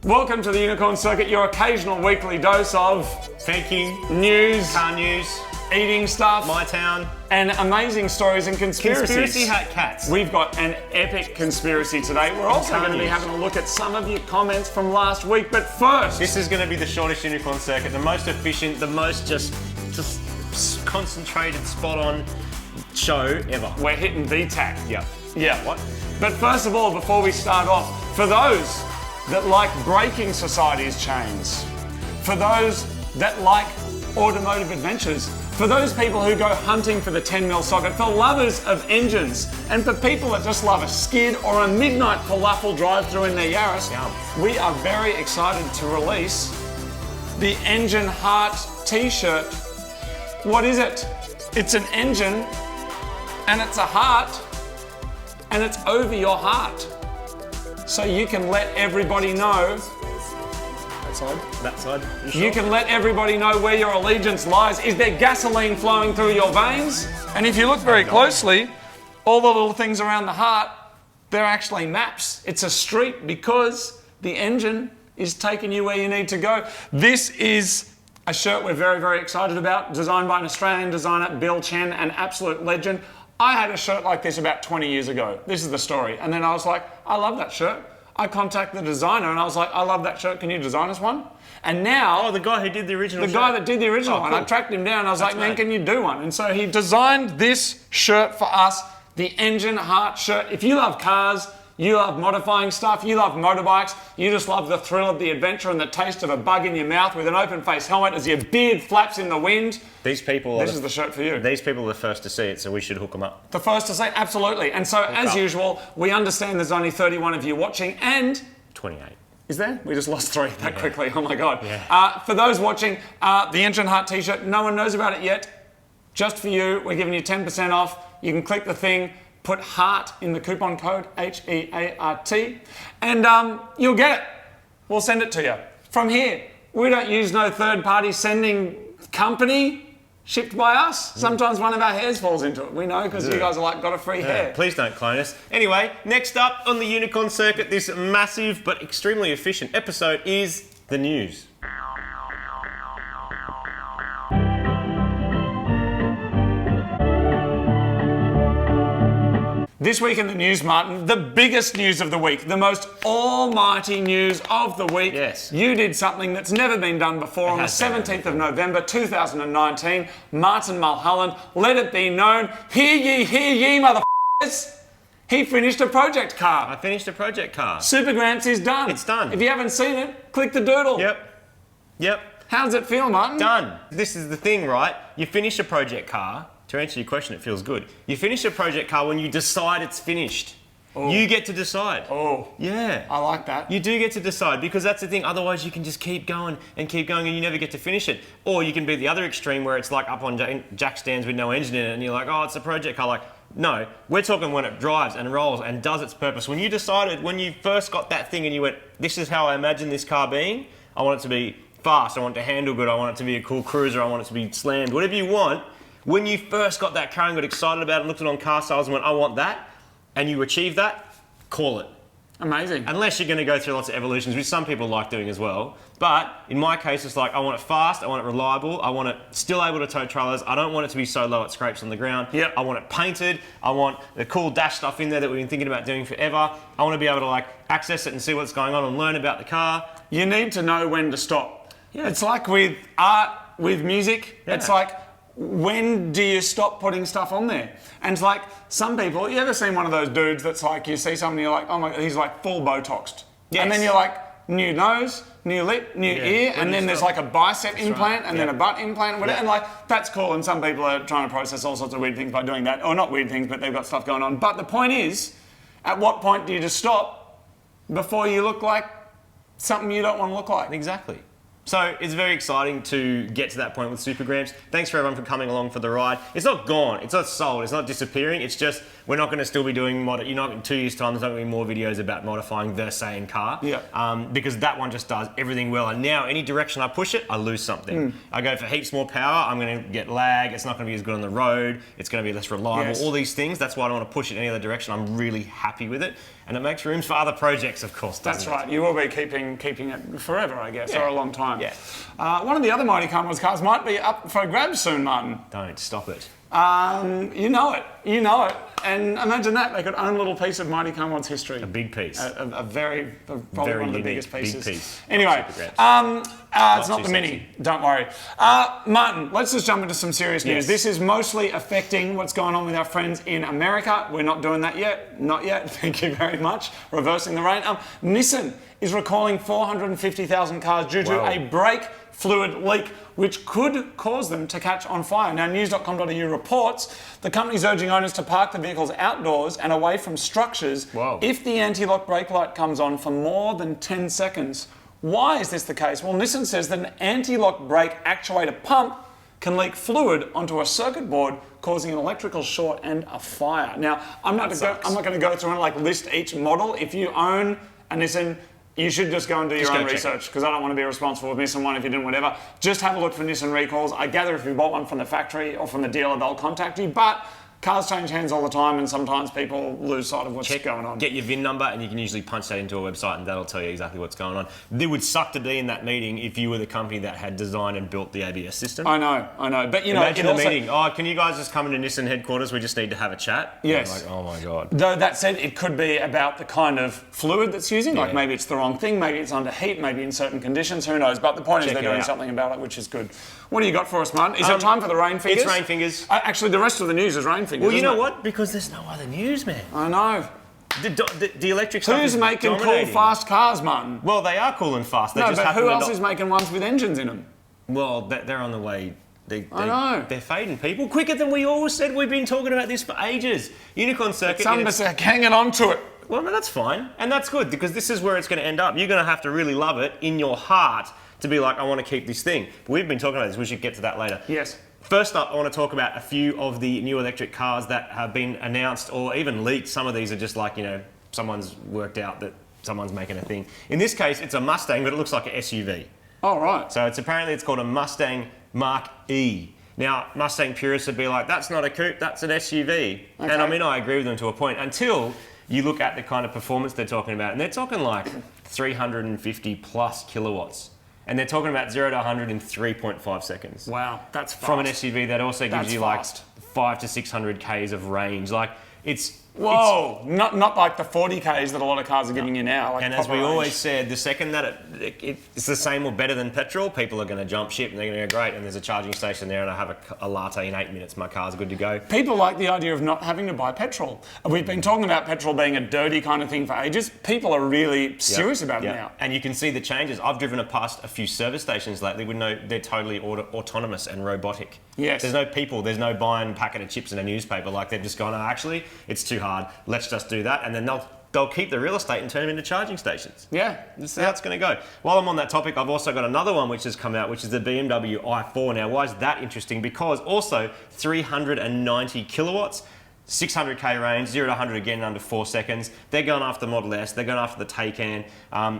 Welcome to the Unicorn Circuit, your occasional weekly dose of Fanking, news, car news, eating stuff, mytown, and amazing stories and conspiracies. conspiracy hat cats. We've got an epic conspiracy today. We're also going to be having a look at some of your comments from last week, but first... This is going to be the shortest Unicorn Circuit, the most efficient, the most just concentrated, spot-on show ever. We're hitting VTAC. Yep. Yeah. What? But first of all, before we start off, for those that like breaking society's chains, for those that like automotive adventures, for those people who go hunting for the 10mm socket, for lovers of engines, and for people that just love a skid or a midnight falafel drive-through in their Yaris, we are very excited to release the Engine Heart t-shirt. What is it? It's an engine, and it's a heart, and it's over your heart. So you can let everybody know. That side. You can let everybody know where your allegiance lies. Is there gasoline flowing through your veins? And if you look very closely, all the little things around the heart, they're actually maps. It's a street because the engine is taking you where you need to go. This is a shirt we're very, very excited about, designed by an Australian designer, Bill Chen, an absolute legend. I had a shirt like this about 20 years ago. This is the story. And then I was like, I love that shirt. I contacted the designer and I was like, I love that shirt. Can you design us one? And now... Oh, the guy who did the original shirt. The guy that did the original one. Cool. I tracked him down. I was like, man, can you do one? And so he designed this shirt for us, the Engine Heart shirt. If you love cars, you love modifying stuff, you love motorbikes, you just love the thrill of the adventure and the taste of a bug in your mouth with an open face helmet as your beard flaps in the wind. This is the shirt for you. These people are the first to see it, so we should hook them up. The first to see it, absolutely. And so, as usual, we understand there's only 31 of you watching and... 28. Is there? We just lost 3 that quickly. Oh my God. Yeah. For those watching, the Engine Heart t-shirt, no one knows about it yet. Just for you, we're giving you 10% off. You can click the thing, put HEART in the coupon code, H-E-A-R-T, and you'll get it. We'll send it to you. From here, we don't use no third-party sending company shipped by us. Sometimes one of our hairs falls into it. We know because you guys are like, got a free hair. Please don't clone us. Anyway, next up on the Unicorn Circuit, this massive but extremely efficient episode is the news. This week in the news, Martin, the biggest news of the week, the most almighty news of the week. Yes. You did something that's never been done before on the 17th of November 2019. Martin Mulholland, let it be known, hear ye, motherfuckers. He finished a project car. I finished a project car. Super Gramps is done. It's done. If you haven't seen it, click the doodle. Yep. How does it feel, Martin? Done. This is the thing, right? You finish a project car. To answer your question, it feels good. You finish a project car when you decide it's finished. Oh. You get to decide. Oh. Yeah. I like that. You do get to decide because that's the thing. Otherwise, you can just keep going and you never get to finish it. Or you can be the other extreme where it's like up on jack stands with no engine in it and you're like, oh, it's a project car. Like, no, we're talking when it drives and rolls and does its purpose. When you decided, when you first got that thing and you went, this is how I imagine this car being. I want it to be fast. I want it to handle good. I want it to be a cool cruiser. I want it to be slammed. Whatever you want. When you first got that car and got excited about it and looked at it on car sales and went, I want that, and you achieve that, call it. Amazing. Unless you're going to go through lots of evolutions, which some people like doing as well. But in my case, it's like, I want it fast, I want it reliable, I want it still able to tow trailers, I don't want it to be so low it scrapes on the ground. Yep. I want it painted, I want the cool dash stuff in there that we've been thinking about doing forever. I want to be able to like access it and see what's going on and learn about the car. You need to know when to stop. Yeah. It's like with art, with music, it's like, when do you stop putting stuff on there? And it's like, some people, you ever seen one of those dudes that's like, you see someone, you're like, oh my God, he's like full Botoxed. Yes. And then you're like, new nose, new lip, new ear, and then there's like a bicep implant and then a butt implant and whatever. And like, that's cool. And some people are trying to process all sorts of weird things by doing that. Or not weird things, but they've got stuff going on. But the point is, at what point do you just stop before you look like something you don't want to look like? Exactly. So it's very exciting to get to that point with Super Gramps. Thanks for everyone for coming along for the ride. It's not gone, it's not sold, it's not disappearing. It's just we're not going to still be doing you're not in 2 years' time. There's not going to be more videos about modifying the same car. Because that one just does everything well. And now any direction I push it, I lose something. I go for heaps more power. I'm going to get lag. It's not going to be as good on the road. It's going to be less reliable. All these things. That's why I don't want to push it any other direction. I'm really happy with it, and it makes room for other projects, of course. That's right. You will be keeping it forever, I guess, or a long time. Yeah. One of the other Mighty Carnival's cars might be up for grabs soon, Martin. Don't stop it. You know it. And imagine that, they could own a little piece of Mighty Carnival's history. A big piece. Probably very one of the unique, biggest pieces. Big piece. Anyway, it's not the Mini, don't worry. Martin, let's just jump into some serious news. Yes. This is mostly affecting what's going on with our friends in America. We're not doing that yet. Not yet. Thank you very much. Reversing the rain. Nissan is recalling 450,000 cars due to a brake fluid leak, which could cause them to catch on fire. Now, news.com.au reports the company's urging owners to park the vehicles outdoors and away from structures if the anti-lock brake light comes on for more than 10 seconds. Why is this the case? Well, Nissan says that an anti-lock brake actuator pump can leak fluid onto a circuit board, causing an electrical short and a fire. Now, I'm not going to go through and list each model. If you own a Nissan, you should just go and do your own research, because I don't want to be responsible for missing one if you didn't, whatever. Just have a look for Nissan recalls. I gather if you bought one from the factory or from the dealer, they'll contact you. But cars change hands all the time, and sometimes people lose sight of what's going on. Get your VIN number, and you can usually punch that into a website, and that'll tell you exactly what's going on. It would suck to be in that meeting if you were the company that had designed and built the ABS system. I know. But imagine the meeting. Oh, can you guys just come into Nissan headquarters? We just need to have a chat. Yes. Oh my god. Though that said, it could be about the kind of fluid that's using. Like maybe it's the wrong thing, maybe it's under heat, maybe in certain conditions. Who knows? But the point is they're doing something about it, which is good. What do you got for us, Martin? Is it time for the rain fingers? It's rain fingers. Actually, the rest of the news is rain fingers. Well, you know what? Because there's no other news, man. I know. The electric stuff Who's making cool, fast cars, Martin? Well, they are cool and fast. They but who else is making ones with engines in them? Well, they're on the way. I know. They're fading, people. Quicker than we always said. We've been talking about this for ages. Unicorn circuit. Hanging on to it. Well, no, that's fine. And that's good, because this is where it's going to end up. You're going to have to really love it in your heart to be like, I want to keep this thing. But we've been talking about this. We should get to that later. Yes. First up, I want to talk about a few of the new electric cars that have been announced or even leaked. Some of these are just like, someone's worked out that someone's making a thing. In this case, it's a Mustang, but it looks like an SUV. Oh, right. So it's called a Mustang Mach-E. Now, Mustang purists would be like, that's not a coupe, that's an SUV. Okay. And I agree with them to a point, until you look at the kind of performance they're talking about. And they're talking like 350 plus kilowatts. And they're talking about 0 to 100 in 3.5 seconds. Wow, that's fast. From an SUV that also gives you fast. like 5 to 600 Ks of range. Like, it's... Whoa, not like the 40 Ks that a lot of cars are giving you now. Like, and as we always said, the second that it's the same or better than petrol, people are going to jump ship and they're going to go, great, and there's a charging station there and I have a latte in 8 minutes, my car's good to go. People like the idea of not having to buy petrol. We've been talking about petrol being a dirty kind of thing for ages. People are really serious about it now. And you can see the changes. I've driven past a few service stations lately. We know they're totally autonomous and robotic. Yes. There's no people, there's no buying a packet of chips in a newspaper. Like, they've just gone, oh, actually, it's too hard. Let's just do that. And then they'll keep the real estate and turn them into charging stations. Yeah. That's how it's going to go. While I'm on that topic, I've also got another one which has come out, which is the BMW i4. Now, why is that interesting? Because also 390 kilowatts, 600k range, 0 to 100 again in under 4 seconds. They're going after the Model S. They're going after the Taycan.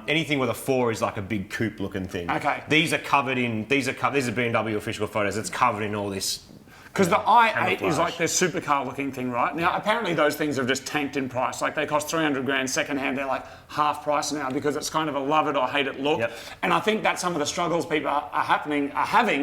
Anything with a 4 is like a big coupe looking thing. Okay. These are BMW official photos. It's covered in all this. Because the i8 is like this supercar looking thing, right? Now, apparently those things have just tanked in price. Like, they cost 300 grand secondhand. They're like half price now because it's kind of a love it or hate it look. Yep. And I think that's some of the struggles people are having,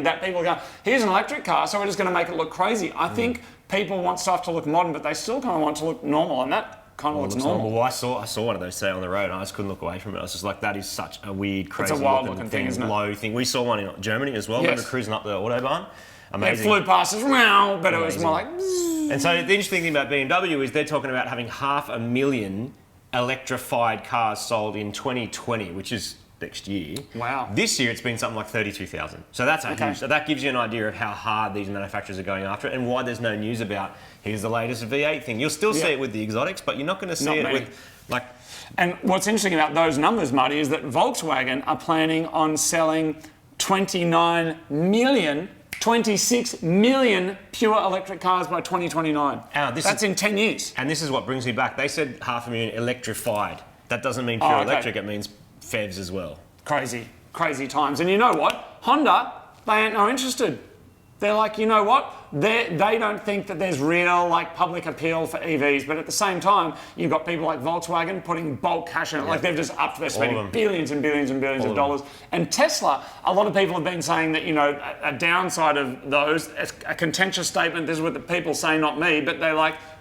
that people go, here's an electric car, so we're just going to make it look crazy. I think people want stuff to look modern, but they still kind of want to look normal, and that kind of looks normal. Well, I saw one of those today on the road, and I just couldn't look away from it. I was just like, that is such a weird, crazy it's a wild looking thing, isn't it? Low thing. We saw one in Germany as well. Yes. Remember cruising up the Autobahn? Amazing. It flew past us, but it was more like... And so the interesting thing about BMW is they're talking about having 500,000 electrified cars sold in 2020, which is next year. Wow. This year it's been something like 32,000. So that's huge. So that gives you an idea of how hard these manufacturers are going after it and why there's no news about, here's the latest V8 thing. You'll still see it with the exotics, but you're not going to see it with, like... And what's interesting about those numbers, Marty, is that Volkswagen are planning on selling 29 million 26 million pure electric cars by 2029. That's in 10 years. And this is what brings me back. They said 500,000 electrified. That doesn't mean pure electric, it means PHEVs as well. Crazy times. And you know what? Honda, they ain't no interested. They're like, you know what? They don't think that there's real public appeal for EVs, but at the same time, you've got people like Volkswagen putting bulk cash in it. Like they've just upped their spending billions and billions and billions of dollars. And Tesla, a lot of people have been saying that, a downside of those, a contentious statement, this is what the people say, not me, but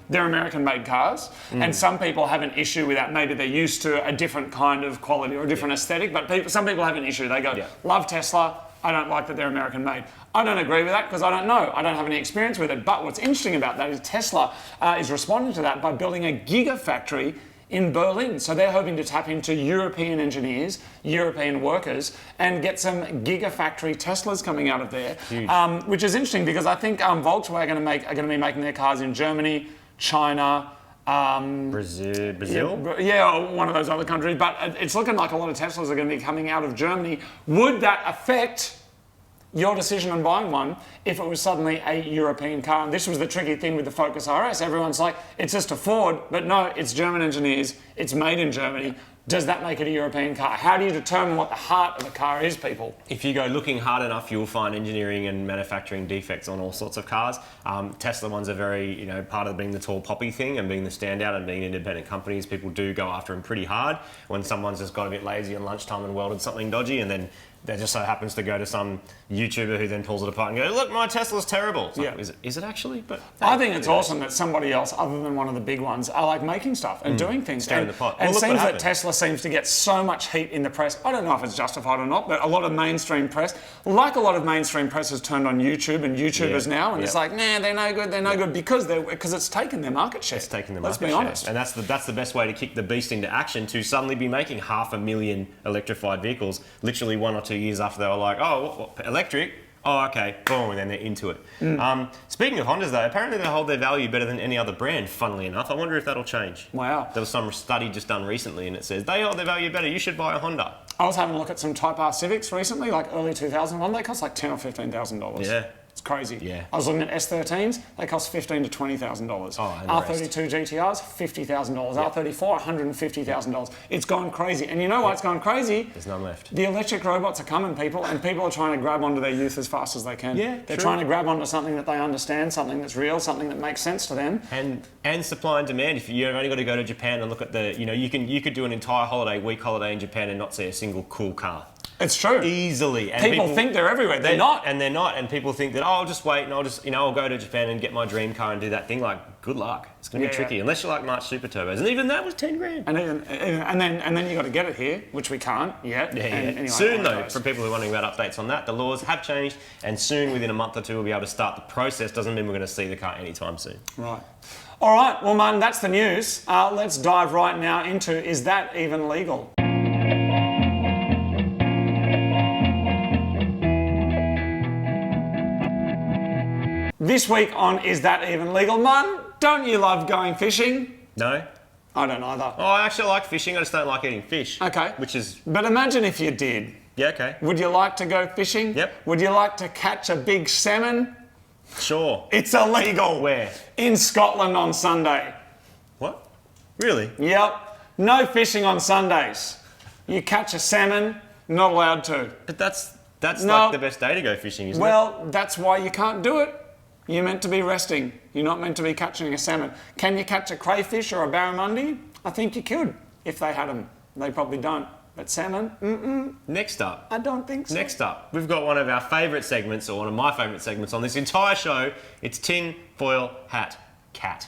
they're American-made cars, and some people have an issue with that. Maybe they're used to a different kind of quality or a different aesthetic, but some people have an issue. They go, love Tesla, I don't like that they're American-made. I don't agree with that because I don't know. I don't have any experience with it. But what's interesting about that is Tesla is responding to that by building a gigafactory in Berlin. So they're hoping to tap into European engineers, European workers, and get some gigafactory Teslas coming out of there, which is interesting because I think Volkswagen are going to be making their cars in Germany, China, Brazil? Yeah, or one of those other countries. But it's looking like a lot of Teslas are going to be coming out of Germany. Would that affect your decision on buying one if it was suddenly a European car? And this was the tricky thing with the Focus RS. Everyone's like, it's just a Ford, but no, it's German engineers, it's made in Germany. Does that make it a European car? How do you determine what the heart of a car is, people? If you go looking hard enough, you'll find engineering and manufacturing defects on all sorts of cars. Tesla ones are very, part of being the tall poppy thing and being the standout and being independent companies. People do go after them pretty hard when someone's just got a bit lazy at lunchtime and welded something dodgy, and then there just so happens to go to some YouTuber who then pulls it apart and goes, look, my Tesla's terrible. It's like, is it actually? But I think it's awesome that somebody else, other than one of the big ones, are making stuff and doing things. Stirring the pot. And it seems that Tesla seems to get so much heat in the press. I don't know if it's justified or not, but a lot of mainstream press, like a lot of mainstream press, has turned on YouTube and YouTubers now, and it's like, nah, they're no good, because it's taken their market share. It's taken their market share. Let's be honest. And that's the best way to kick the beast into action, to suddenly be making 500,000 electrified vehicles literally 1 or 2 years after they were like, oh, what, electric? Oh, okay, boom, and then they're into it. Speaking of Hondas, though, apparently they hold their value better than any other brand, funnily enough. I wonder if that'll change. Wow. There was some study just done recently, and it says, they hold their value better, you should buy a Honda. I was having a look at some Type R Civics recently, like early 2001. They cost like $10,000 or $15,000. Yeah. It's crazy. Yeah. I was looking at S13s, they cost $15,000 to $20,000. R32 GTRs, $50,000. Yep. R34, $150,000. It's gone crazy. And you know why it's gone crazy? There's none left. The electric robots are coming, people, and people are trying to grab onto their youth as fast as they can. Yeah, They're trying to grab onto something that they understand, something that's real, something that makes sense to them. And supply and demand. If you've only got to go to Japan and look at the, you could do an entire week holiday in Japan and not see a single cool car. It's true. Easily. And people think they're everywhere. They're not. And they're not. And people think that, I'll just wait and I'll go to Japan and get my dream car and do that thing. Like, good luck. It's going to be tricky. Unless you like March Super Turbos. And even that was 10 grand. And then you got to get it here, which we can't yet. Anyway, soon, though, for people who are wondering about updates on that, the laws have changed. And soon, within a month or two, we'll be able to start the process. Doesn't mean we're going to see the car anytime soon. Right. All right. Well, Martin, that's the news. Let's dive right now into, is that even legal? This week on Is That Even Legal? Martin, don't you love going fishing? No. I don't either. Oh, I actually like fishing. I just don't like eating fish. Okay. Which is... But imagine if you did. Yeah, okay. Would you like to go fishing? Yep. Would you like to catch a big salmon? Sure. It's illegal. Where? In Scotland on Sunday. What? Really? Yep. No fishing on Sundays. You catch a salmon, not allowed to. But that's like the best day to go fishing, isn't it? Well, that's why you can't do it. You're meant to be resting. You're not meant to be catching a salmon. Can you catch a crayfish or a barramundi? I think you could, if they had them. They probably don't. But salmon, Next up. I don't think so. Next up, we've got one of our favourite segments, or one of my favourite segments on this entire show. It's Tin Foil Hat Cat.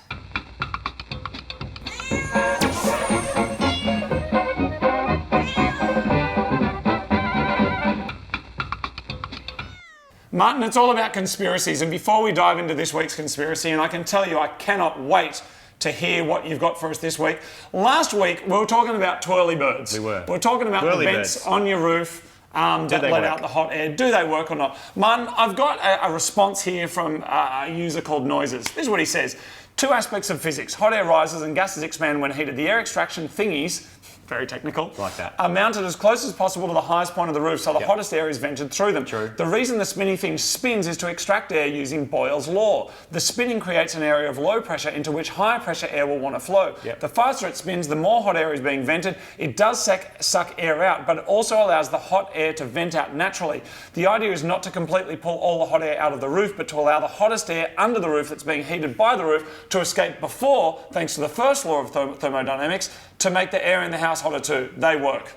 Martin, it's all about conspiracies, and before we dive into this week's conspiracy, and I can tell you I cannot wait to hear what you've got for us this week. Last week, we were talking about twirly birds. We were. We were talking about twirly the vents birds on your roof that let work? out the hot air. Do they work or not? Martin, I've got a response here from a user called Noises. This is what he says. 2 aspects of physics. Hot air rises and gases expand when heated. The air extraction thingies very technical, Like that. are mounted as close as possible to the highest point of the roof so the hottest air is vented through them. True. The reason the spinny thing spins is to extract air using Boyle's law. The spinning creates an area of low pressure into which higher pressure air will want to flow. Yep. The faster it spins, the more hot air is being vented. It does suck air out, but it also allows the hot air to vent out naturally. The idea is not to completely pull all the hot air out of the roof, but to allow the hottest air under the roof that's being heated by the roof to escape before, thanks to the first law of thermodynamics, to make the air in the house hotter too. They work.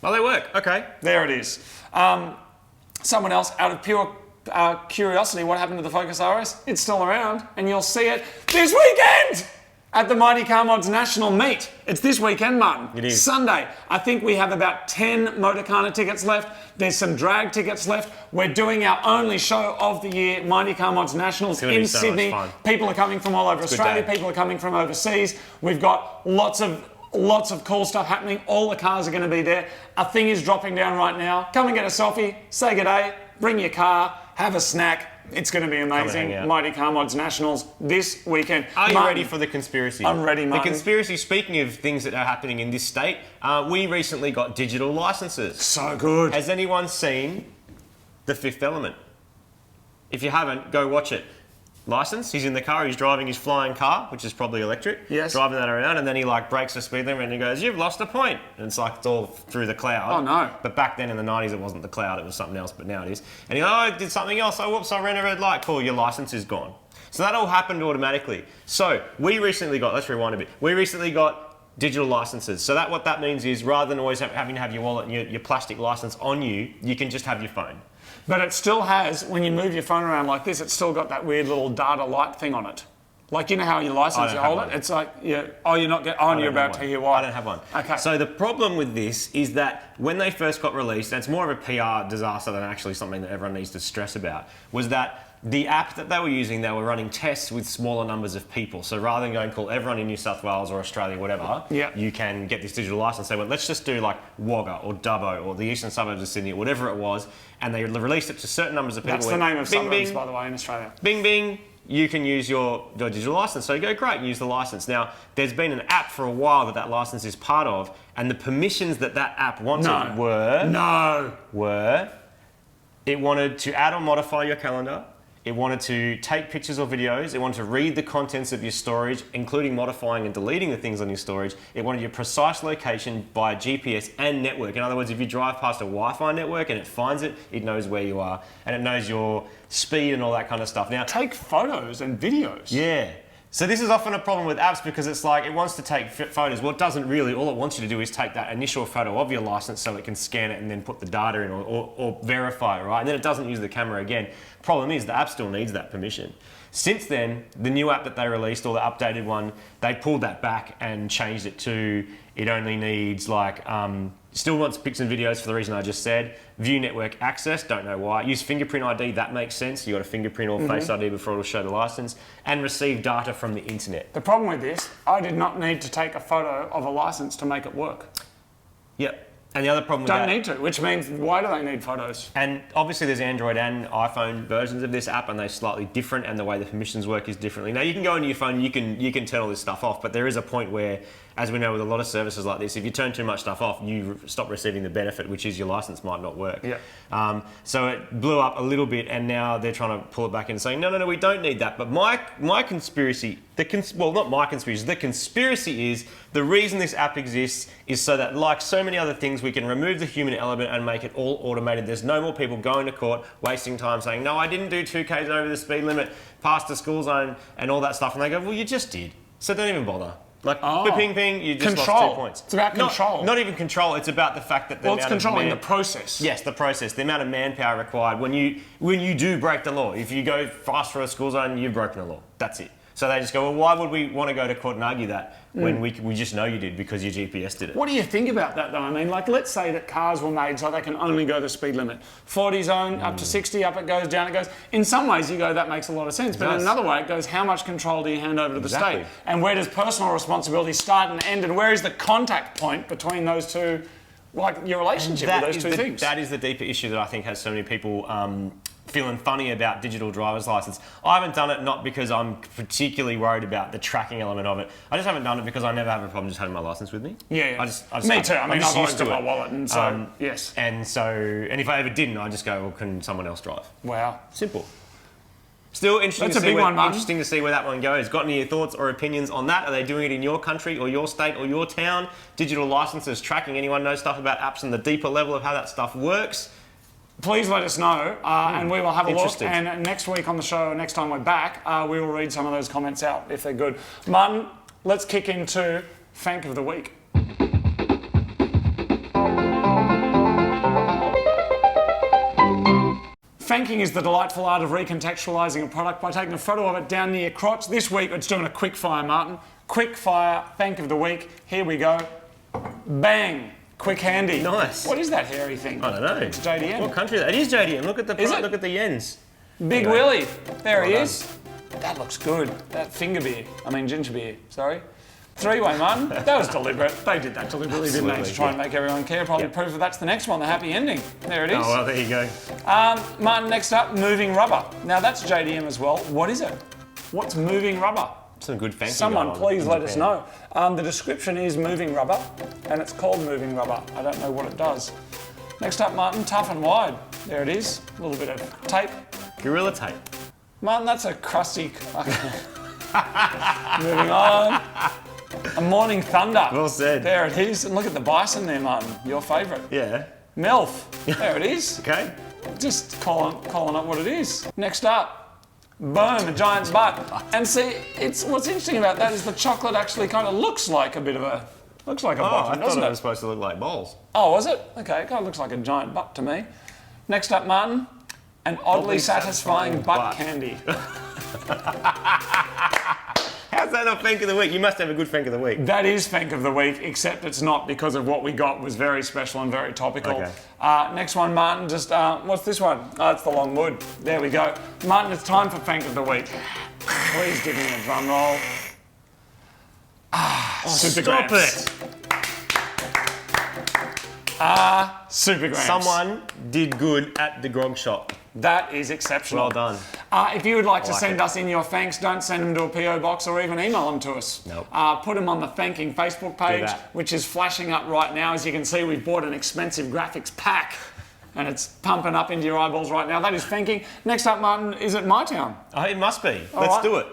Oh, they work. Okay. There it is. Someone else, out of pure curiosity, what happened to the Focus RS? It's still around, and you'll see it this weekend at the Mighty Car Mods National Meet. It's this weekend, Martin. It is. Sunday. I think we have about 10 Motorcana tickets left. There's some drag tickets left. We're doing our only show of the year, Mighty Car Mods Nationals in so Sydney. much fun. People are coming from all over Australia. day. People are coming from overseas. We've got lots of cool stuff happening. All the cars are going to be there. A thing is dropping down right now. Come and get a selfie, say good day, bring your car, have a snack. It's going to be amazing. hang out. Mighty Car Mods Nationals this weekend. Are you Martin, ready for the conspiracy? I'm ready, Martin. The conspiracy, speaking of things that are happening in this state, we recently got digital licenses. So good. Has anyone seen The Fifth Element? If you haven't, go watch it. License, he's in the car, he's driving his flying car, which is probably electric. Yes. Driving that around, and then he like breaks the speed limit and he goes, "You've lost a point." And it's like, it's all through the cloud. Oh, no. But back then in the 90s, it wasn't the cloud, it was something else, but now it is. And he goes, "Oh, I did something else. Oh, whoops, I ran a red light. Cool, your license is gone." So that all happened automatically. So we recently got, let's rewind a bit. We recently got digital licenses. So what that means is rather than always having to have your wallet and your plastic license on you, you can just have your phone. But it still has, when you move your phone around like this, it's still got that weird little data light thing on it. Like, you know how your license, you hold it? It's like, you're about to hear why. I don't have one. Okay. So the problem with this is that when they first got released, and it's more of a PR disaster than actually something that everyone needs to stress about, was that the app that they were using, they were running tests with smaller numbers of people. So rather than going call everyone in New South Wales or Australia, whatever, you can get this digital license. They went, let's just do like Wagga or Dubbo or the eastern suburbs of Sydney or whatever it was, and they released it to certain numbers of people. That's the name of bing, suburbs, bing, by the way, in Australia. Bing, bing. You can use your digital license. So you go, great, use the license. Now, there's been an app for a while that license is part of, and the permissions that app wanted were it wanted to add or modify your calendar, it wanted to take pictures or videos, it wanted to read the contents of your storage, including modifying and deleting the things on your storage, it wanted your precise location by GPS and network. In other words, if you drive past a Wi-Fi network and it finds it, it knows where you are, and it knows your speed and all that kind of stuff. Now, Take photos and videos. yeah. So this is often a problem with apps because it's like it wants to take photos. Well, it doesn't really. All it wants you to do is take that initial photo of your license so it can scan it and then put the data in or verify it, right? And then it doesn't use the camera again. Problem is the app still needs that permission. Since then, the new app that they released, or the updated one, they pulled that back and changed it to it only needs like, still wants pics and videos for the reason I just said. View network access, don't know why. Use fingerprint ID, that makes sense. You got a fingerprint or face ID before it'll show the license. And receive data from the internet. The problem with this, I did not need to take a photo of a license to make it work. Yep. And the other problem with that... Don't need to, which means why do they need photos? And obviously there's Android and iPhone versions of this app, and they're slightly different, and the way the permissions work is differently. Now you can go into your phone, you can turn all this stuff off, but there is a point where, as we know with a lot of services like this, if you turn too much stuff off, you stop receiving the benefit, which is your license might not work. Yeah. So it blew up a little bit, and now they're trying to pull it back in and saying, no, we don't need that. But my conspiracy, well, not my conspiracy, the conspiracy is the reason this app exists is so that, like so many other things, we can remove the human element and make it all automated. There's no more people going to court, wasting time saying, no, I didn't do 2Ks over the speed limit, past the school zone, and all that stuff. And they go, well, you just did. So don't even bother. Like, ping, ping, you just lost 2 points. It's about control. Not even control, it's about the fact that it's controlling the process. Yes, the process, the amount of manpower required. When you do break the law, if you go fast for a school zone, you've broken the law. That's it. So they just go, well, why would we want to go to court and argue that when we just know you did because your GPS did it? What do you think about that, though? I mean, like, let's say that cars were made so they can only go the speed limit. 40 zone, up to 60, up it goes, down it goes. In some ways, you go, that makes a lot of sense. But in another way, it goes, how much control do you hand over to the state? And where does personal responsibility start and end? And where is the contact point between those two, like your relationship with those two things? That is the deeper issue that I think has so many people feeling funny about digital driver's license. I haven't done it not because I'm particularly worried about the tracking element of it. I just haven't done it because I never have a problem just having my license with me. Yeah. I just Me too. I mean, I've always got my it. wallet, and so yes. And if I ever didn't, I just go, well, can someone else drive? Wow. Simple. Still interesting. That's a big one, Martin. Interesting to see where that one goes. Got any thoughts or opinions on that? Are they doing it in your country or your state or your town? Digital licenses, tracking. Anyone know stuff about apps and the deeper level of how that stuff works? Please let us know, and we will have a look. And next week on the show, next time we're back, we will read some of those comments out if they're good. Martin, let's kick into Fank of the Week. Fanking is the delightful art of recontextualising a product by taking a photo of it down near crotch. This week it's doing a quick fire, Martin. Quick fire, Fank of the Week. Here we go. Bang. Quick handy. Nice. What is that hairy thing? I don't know. It's JDM. What country is that? It is JDM. Look at the look at the yens. Big Willie. There he is. That looks good. That ginger beer. Sorry. Three-way, Martin. That was deliberate. They did that deliberately, didn't they? To try and make everyone care. Probably proof that that's the next one, the happy ending. There it is. Oh, well, there you go. Martin, next up, moving rubber. Now, that's JDM as well. What is it? What's moving rubber? Some good fancy. Someone please let us know. The description is moving rubber, and it's called moving rubber. I don't know what it does. Next up, Martin, tough and wide. There it is. A little bit of tape. Gorilla tape. Martin, that's a crusty... Moving on. A morning thunder. Well said. There it is. And look at the bison there, Martin. Your favourite. Yeah. MILF. There it is. Okay. Just calling it what it is. Next up, boom, a giant's butt. And see, what's interesting about that is the chocolate actually kind of looks like a bottom, I doesn't thought it? it was supposed to look like balls. Oh, was it? Okay, it kind of looks like a giant butt to me. Next up, Martin, an oddly satisfying butt candy. How's that not Fank of the Week? You must have a good Fank of the Week. That is Fank of the Week, except it's not because of what we got was very special and very topical. Okay. Next one, Martin, what's this one? Oh, it's the long wood. There we go. Martin, it's time for Fank of the Week. Please give me a drum roll. Stop it! Supergrams. Someone did good at the grog shop. That is exceptional. Well done. If you would like to send us in your thanks, don't send them to a PO box or even email them to us. Nope. Put them on the Fanking Facebook page, which is flashing up right now. As you can see, we've bought an expensive graphics pack and it's pumping up into your eyeballs right now. That is Fanking. Next up, Martin, is it mytown? Oh, it must be. Let's do it.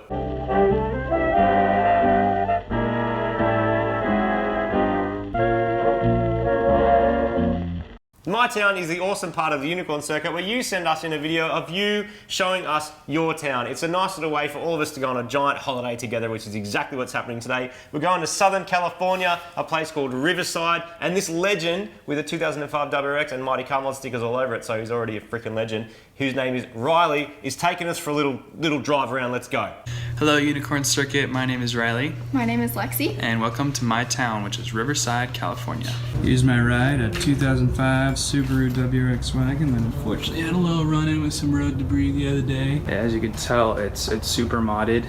MyTown is the awesome part of the Unicorn Circuit where you send us in a video of you showing us your town. It's a nice little way for all of us to go on a giant holiday together, which is exactly what's happening today. We're going to Southern California, a place called Riverside, and this legend with a 2005 WRX and Mighty Car Mod stickers all over it, so he's already a freaking legend, whose name is Riley, is taking us for a little drive around. Let's go. Hello Unicorn Circuit, my name is Riley. My name is Lexi. And welcome to my town, which is Riverside, California. Here's my ride, a 2005 Subaru WRX wagon that unfortunately had a little run-in with some road debris the other day. Yeah, as you can tell, it's super modded.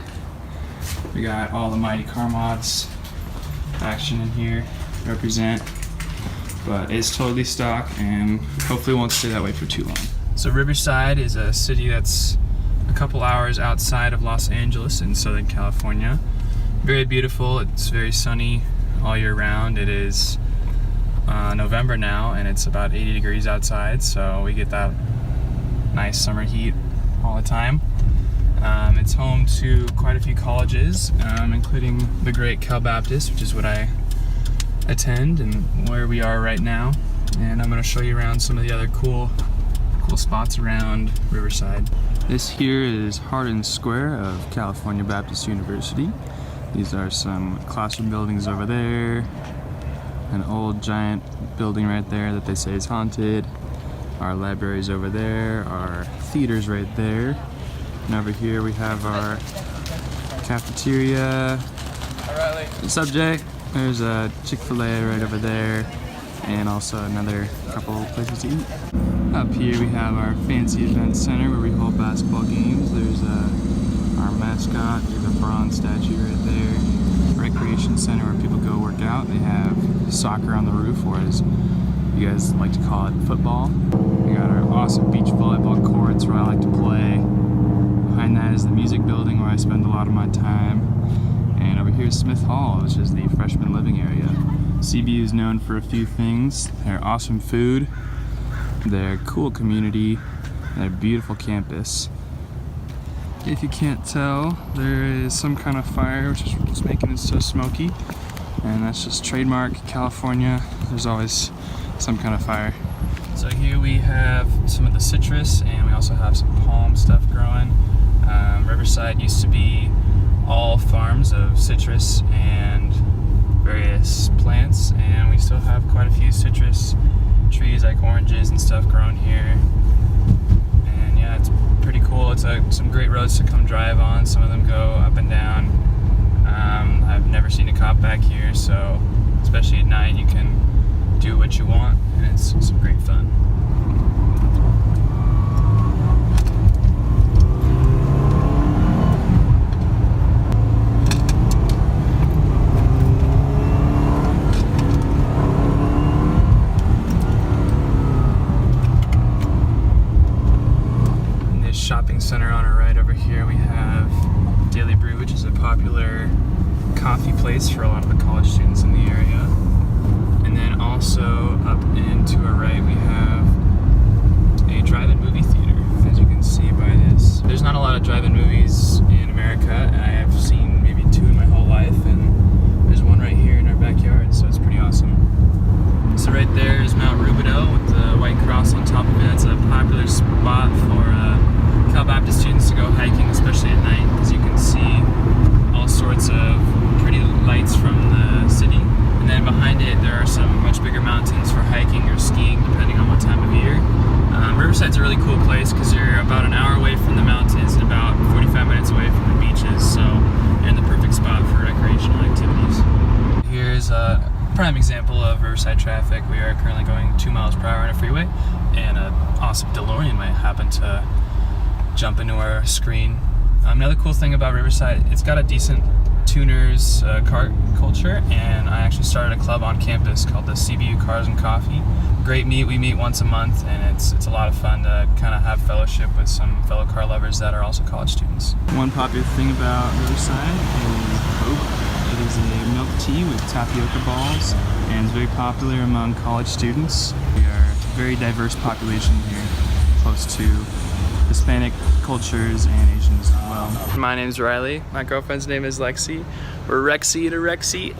We got all the Mighty Car Mods action in here, represent. But it's totally stock and hopefully won't stay that way for too long. So Riverside is a city that's a couple hours outside of Los Angeles in Southern California. Very beautiful, it's very sunny all year round. It is November now and it's about 80 degrees outside, so we get that nice summer heat all the time. It's home to quite a few colleges, including the great Cal Baptist, which is what I attend and where we are right now. And I'm going to show you around some of the other cool spots around Riverside. This here is Hardin Square of California Baptist University. These are some classroom buildings over there. An old giant building right there that they say is haunted. Our libraries over there, our theaters right there. And over here we have our cafeteria. Subject. There's a Chick-fil-A right over there. And also another couple places to eat. Up here we have our fancy event center where we hold basketball games. There's our mascot, there's a bronze statue right there. Recreation center where people go work out. They have soccer on the roof, or as you guys like to call it football. We got our awesome beach volleyball courts where I like to play. Behind that is the music building where I spend a lot of my time. And over here is Smith Hall, which is the freshman living area. CBU is known for a few things: their awesome food, their cool community, and their beautiful campus. If you can't tell, there is some kind of fire, which is what's making it so smoky. And that's just trademark California. There's always some kind of fire. So here we have some of the citrus, and we also have some palm stuff growing. Riverside used to be all farms of citrus and various plants, and we still have quite a few citrus trees like oranges and stuff growing here. And yeah, it's pretty cool. It's some great roads to come drive on. Some of them go up and down. I've never seen a cop back here, so especially at night you can do what you want, and it's some great fun. In this shopping center on our right over here, we have Daily Brew, which is a popular coffee place for a lot of the college students in the area. And then also up and to our right we have a drive-in movie theater, as you can see by this. There's not a lot of drive-in movies in America, and I have seen maybe 2 in my whole life, and there's one right here in our backyard, so it's pretty awesome. So right there is Mount Roubideaux with the white cross on top of it. It's a popular spot for Cal Baptist students to go hiking, especially at night, because you can see all sorts of pretty lights from the city. And then behind it there are some much bigger mountains for hiking or skiing, depending on what time of year. Riverside's a really cool place because you're about an hour away from the mountains and about 45 minutes away from the beaches, so you're in the perfect spot for recreational activities. Here's a prime example of Riverside traffic. We are currently going 2 miles per hour on a freeway, and an awesome DeLorean might happen to jump into our screen. Another cool thing about Riverside, it's got a decent tuners car culture, and I actually started a club on campus called the CBU Cars and Coffee. Great meet. We meet once a month, and it's a lot of fun to kind of have fellowship with some fellow car lovers that are also college students. One popular thing about Riverside is boba. It is a milk tea with tapioca balls, and it's very popular among college students. We are a very diverse population here, close to Hispanic cultures and Asians as well. My name's Riley. My girlfriend's name is Lexi. We're Rexy to Rexy.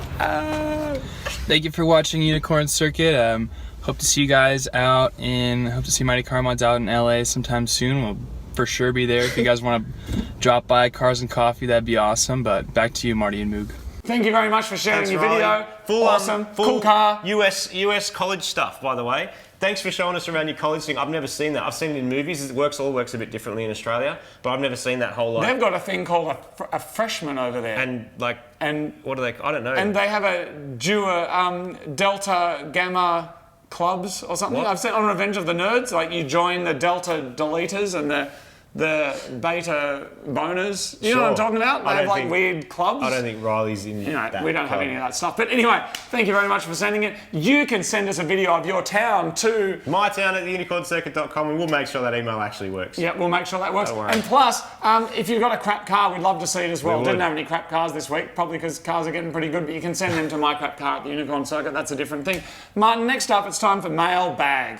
Thank you for watching Unicorn Circuit. Hope to see you guys hope to see Mighty Car Mods out in LA sometime soon. We'll for sure be there. If you guys want to drop by Cars and Coffee, that'd be awesome. But back to you, Marty and Moog. Thank you very much for sharing Thanks, your Riley. video. Awesome. Cool car. US college stuff, by the way. Thanks for showing us around your college thing. I've never seen that. I've seen it in movies. It all works a bit differently in Australia, but I've never seen that whole lot. They've got a thing called a freshman over there. And what do they? I don't know. And they have a Delta Gamma clubs or something. What? I've seen on Revenge of the Nerds, like you join the Delta Deleters and the Beta Boners. You know what I'm talking about? They have like weird clubs. I don't think Riley's in that. We don't have club. any of that stuff. But anyway, thank you very much for sending it. You can send us a video of your town to mytown@theunicorncircuit.com, and we'll make sure that email actually works. Yeah, we'll make sure that works. Don't worry. And plus, if you've got a crap car, we'd love to see it as well. We Didn't would. have any crap cars this week, probably because cars are getting pretty good, but you can send them to mycrapcar at the Unicorn Circuit. That's a different thing. Martin, next up, it's time for Mailbag.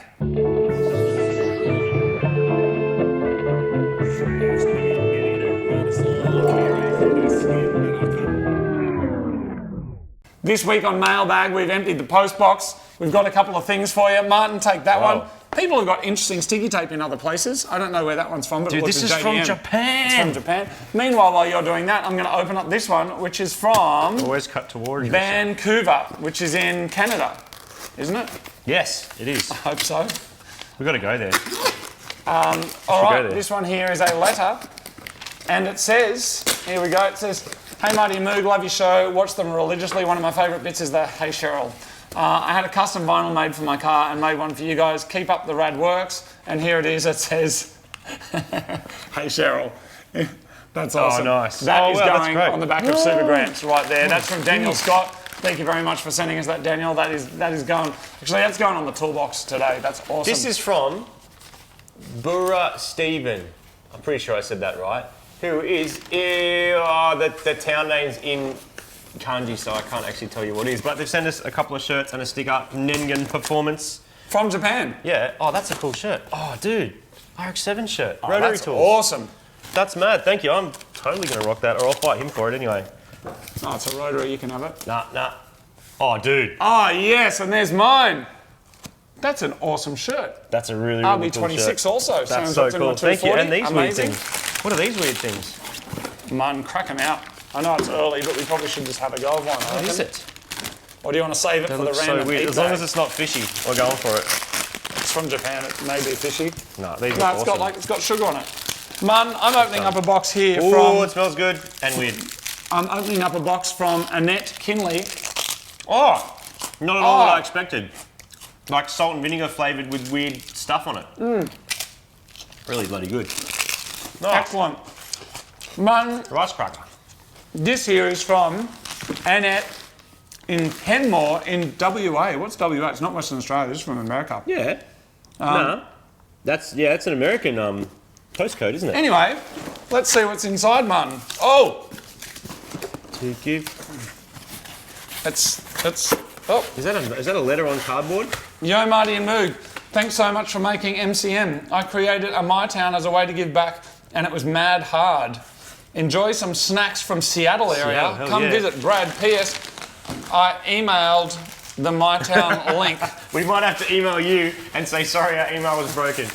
This week on Mailbag, we've emptied the post box. We've got a couple of things for you. Martin, take that one. People have got interesting sticky tape in other places. I don't know where that one's from, but Dude, it looks this is like from JDM. Japan. It's from Japan. Meanwhile, while you're doing that, I'm going to open up this one, which is from Always cut towards you. Vancouver, which is in Canada, isn't it? Yes, it is. I hope so. We've got to go there. All right, this one here is a letter, and it says, here we go, it says, "Hey Marty and Moog, love your show, watch them religiously. One of my favourite bits is the Hey Cheryl. I had a custom vinyl made for my car and made one for you guys. Keep up the rad works." And here it is, it says, "Hey Cheryl." That's awesome. nice. That is that's going great. on the back of Super Gramps right there. That's from Daniel Scott. Thank you very much for sending us that, Daniel. That is going. Actually, that's going on the toolbox today. That's awesome. This is from Burra Stephen. I'm pretty sure I said that right. Who is the town name's in kanji, so I can't actually tell you what it is. But they've sent us a couple of shirts and a sticker. Nengen Performance from Japan. Yeah. Oh, that's a cool shirt. Oh, dude, RX-7 shirt. Oh, Rotary that's tools. Awesome. That's mad. Thank you. I'm totally gonna rock that, or I'll fight him for it anyway. Oh, it's a rotary. You can have it. Nah. Oh, dude. Oh, yes, and there's mine. That's an awesome shirt. That's a really, really cool shirt. RB26 also. That's Sounds so like cool. Thank you. And these Amazing. weird things. What are these weird things? Martin, crack them out. I know it's early, but we probably should just have a go of one. What is it? Or do you want to save it That for the looks random so weird. eat As long day? as it's not fishy, we're going for it. It's from Japan. It may be fishy. No, these No, are it's awesome. it's got sugar on it. Martin, I'm opening up a box here Oh, from. it smells good and weird. I'm opening up a box from Annette Kinley. Oh, not at all what I expected. Like salt and vinegar flavoured with weird stuff on it. Really bloody good. Nice. Excellent. Martin, Rice cracker. this here is from Annette in Enmore in WA. What's WA? It's not Western Australia. This is from America. Yeah. No. It's an American postcode, isn't it? Anyway, let's see what's inside, Martin. Oh, To give. it's. Oh, Is that a letter on cardboard? yo, Marty and Moog. Thanks so much for making MCM. I created a MyTown as a way to give back, and it was mad hard. Enjoy some snacks from Seattle area. Seattle, hell Come yeah. visit Brad. P.S. I emailed the MyTown link. We might have to email you and say, sorry, our email was broken.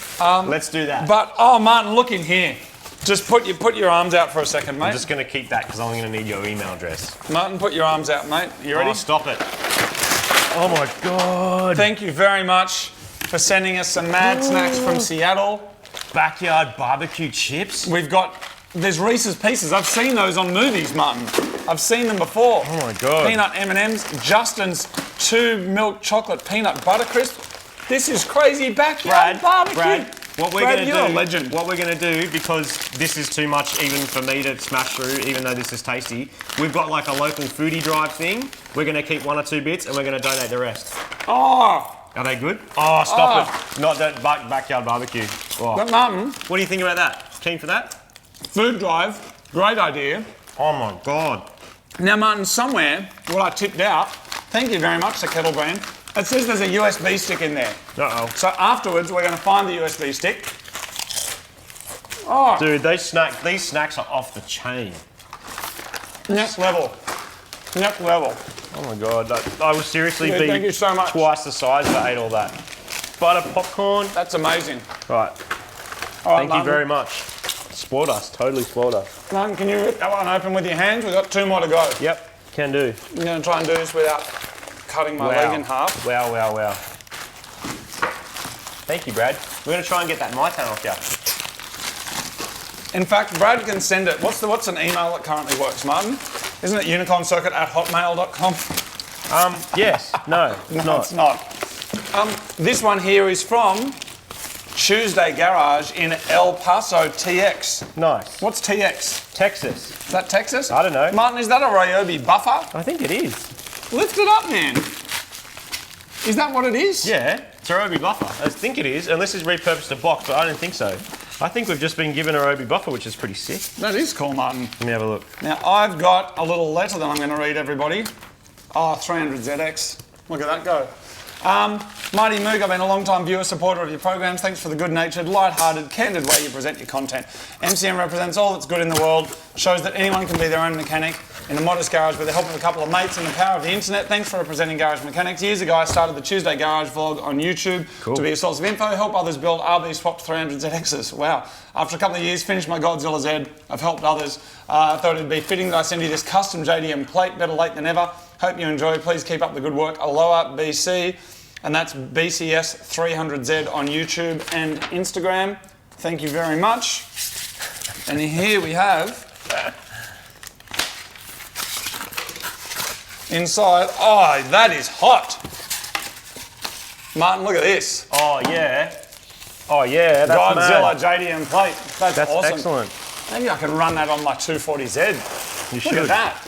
Let's do that. But, oh, Martin, look in here. Just put your arms out for a second, mate. I'm just going to keep that because I'm going to need your email address. Martin, put your arms out, mate. You ready? Oh, stop it. Oh my God. Thank you very much for sending us some mad snacks from Seattle. Backyard barbecue chips. There's Reese's Pieces. I've seen those on movies, Martin. I've seen them before. Oh my God. Peanut M&Ms, Justin's 2 milk chocolate peanut butter crisp. This is crazy backyard barbecue. Brad, what we're Brad, going to you're do, a legend. What we're going to do, because this is too much even for me to smash through, even though this is tasty, we've got like a local foodie drive thing. We're going to keep 1 or 2 bits and we're going to donate the rest. Oh, Are they good? Oh, stop it. Not that backyard barbecue. Oh. but Martin, What do you think about that? Keen for that? food drive, great idea. Oh my God. Now, Martin, somewhere, what I tipped out, thank you very much to Kettle Brand, it says there's a USB stick in there. Uh-oh. So afterwards, we're going to find the USB stick. Oh, Dude, these snacks are off the chain. next level. Next level. Oh my God. I would seriously Yeah, be thank you so much. twice the size if I ate all that. Butter popcorn. That's amazing. Right. All right, Thank you very much. Spoiled us. Totally spoiled us. Martin, can you rip that one open with your hands? We've got 2 more to go. Yep. Can do. I'm going to try and do this without cutting my leg in half. Wow, wow, wow. Thank you, Brad. We're going to try and get that mytown off you. In fact, Brad can send it. What's an email that currently works, Martin? Isn't it unicorncircuit@hotmail.com? Yes. No, it's not. It's not. This one here is from Tuesday Garage in El Paso, TX. Nice. What's TX? Texas. Is that Texas? I don't know. Martin, is that a Ryobi buffer? I think it is. Lift it up, man. Is that what it is? Yeah. It's a Roubideaux buffer. I think it is, unless it's repurposed a box, but I don't think so. I think we've just been given a Roubideaux buffer, which is pretty sick. That is cool, Martin. Let me have a look. Now, I've got a little letter that I'm going to read, everybody. Oh, 300ZX. Look at that go. Marty Moog, I've been a long-time viewer, supporter of your programs. Thanks for the good-natured, light-hearted, candid way you present your content. MCM represents all that's good in the world, shows that anyone can be their own mechanic in a modest garage with the help of a couple of mates and the power of the internet. Thanks for representing garage mechanics. Years ago, I started the Tuesday Garage vlog on YouTube to be a source of info, help others build RB-swapped 300ZXs. Wow. After a couple of years, finished my Godzilla Z. I've helped others. I thought it'd be fitting that I send you this custom JDM plate. Better late than never. Hope you enjoy. Please keep up the good work. Aloha, BC. And that's BCS 300Z on YouTube and Instagram. Thank you very much. And here we have inside. Oh, that is hot. Martin, look at this. Oh, yeah. Oh, yeah. That's Godzilla mad. JDM plate. That's awesome. Excellent. Maybe I can run that on my 240Z. You Look should. at that.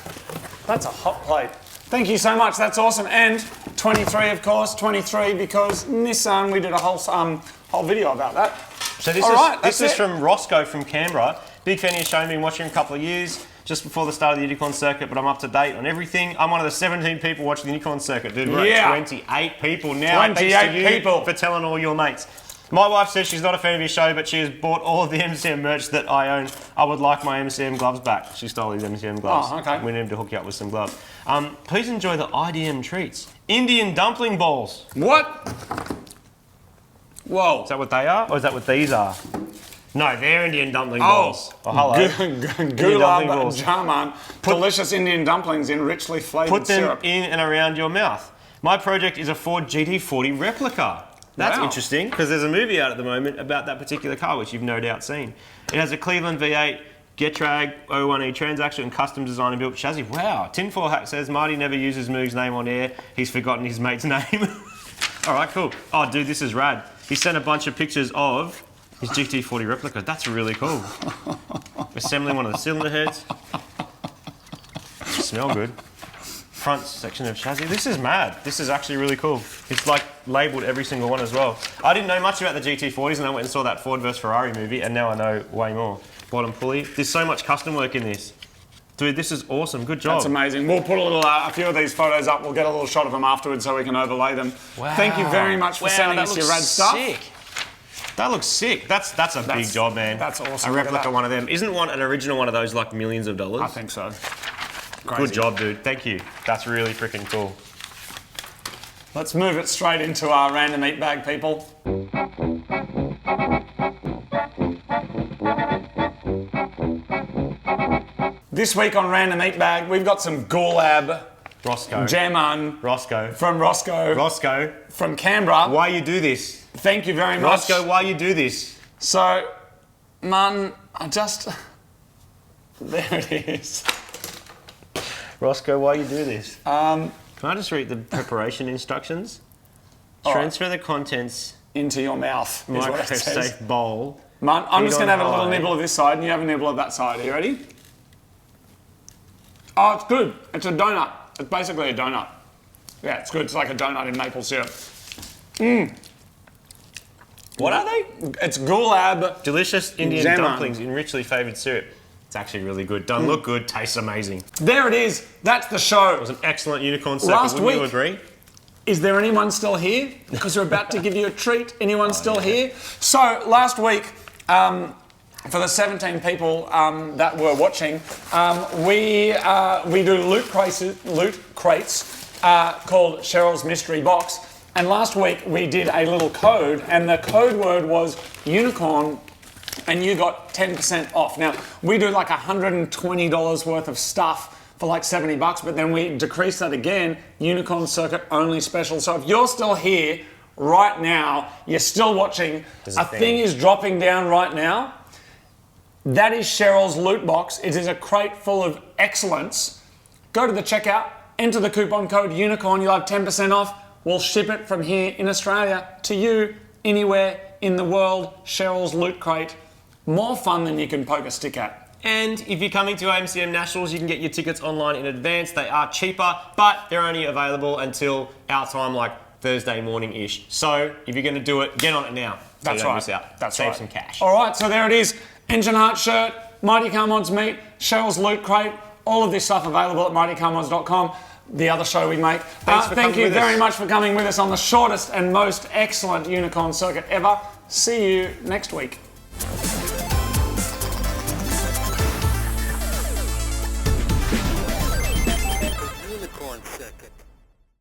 That's a hot plate. Thank you so much. That's awesome. And 23, of course, 23 because Nissan. We did a whole video about that. So this is from Roscoe from Canberra. Big fan of your show. Been watching a couple of years. Just before the start of the Unicorn Circuit, but I'm up to date on everything. I'm one of the 17 people watching the Unicorn Circuit, dude. We're at 28 people now. 28 people for telling all your mates. My wife says she's not a fan of your show, but she has bought all of the MCM merch that I own. I would like my MCM gloves back. She stole these MCM gloves. Oh, okay. We need to hook you up with some gloves. Please enjoy the IDM treats. Indian dumpling balls. What? Whoa. Is that what they are, or is that what these are? No, they're Indian dumpling balls. Oh, hello. Gulab jamun. Delicious Indian dumplings in richly flavoured Put them syrup. in and around your mouth. My project is a Ford GT40 replica. That's interesting, because there's a movie out at the moment about that particular car, which you've no doubt seen. It has a Cleveland V8, Getrag 01E transaction and custom design and built chassis. Wow. Tinfoil Hat says Marty never uses Moog's name on air. He's forgotten his mate's name. All right, cool. Oh, dude, this is rad. He sent a bunch of pictures of his GT40 replica. That's really cool. Assembling one of the cylinder heads. Smell good. Front section of chassis. This is mad. This is actually really cool. It's like labelled every single one as well. I didn't know much about the GT40s and I went and saw that Ford vs Ferrari movie and now I know way more. Bottom pulley. There's so much custom work in this. Dude, this is awesome. Good job. That's amazing. We'll put a few of these photos up. We'll get a little shot of them afterwards so we can overlay them. Wow. Thank you very much for sending us your rad stuff. Sick. That looks sick. That's a big job, man. That's awesome. A replica one of them. Isn't one an original one of those like millions of dollars? I think so. Crazy. Good job, dude. Thank you. That's really freaking cool. Let's move it straight into our random eat bag, people. This week on Random Eat Bag, we've got some Gulab jamun Roscoe. from Roscoe from Canberra. Why you do this? Thank you very much. Roscoe, why you do this? So, man, there it is. Roscoe, why you do this? Can I just read the preparation instructions? Transfer the contents into your mouth. micro-safe bowl. Man, I'm just going to have a little high. nibble of this side and you have a nibble of that side. Are you ready? Oh, it's good. It's a donut. It's basically a donut. Yeah, it's good. It's like a donut in maple syrup. What are they? It's Gulab. Delicious Indian jamun. dumplings in richly flavoured syrup. It's actually really good. Don't look good, tastes amazing. There it is. That's the show. It was an excellent unicorn circle, Last wouldn't you week- agree? Is there anyone still here? Because we're about to give you a treat. Anyone still here? So last week, for the 17 people that were watching, we do loot crates called Cheryl's Mystery Box. And last week we did a little code, and the code word was unicorn, and you got 10% off. Now we do like $120 worth of stuff for like 70 bucks, but then we decrease that again, Unicorn Circuit only special. So if you're still here right now, you're still watching, a thing is dropping down right now. That is Cheryl's loot box. It is a crate full of excellence. Go to the checkout, enter the coupon code UNICORN, you'll have 10% off. We'll ship it from here in Australia to you, anywhere in the world. Cheryl's loot crate. More fun than you can poke a stick at. And if you're coming to MCM Nationals, you can get your tickets online in advance. They are cheaper, but they're only available until our time, like Thursday morning-ish. So if you're going to do it, get on it now. So you don't miss out. Save some cash. All right, so there it is. Engine Heart shirt, Mighty Car Mods meat, Cheryl's loot crate, all of this stuff available at mightycarmods.com. The other show we make. Thank you very much for coming with us on the shortest and most excellent Unicorn Circuit ever. See you next week.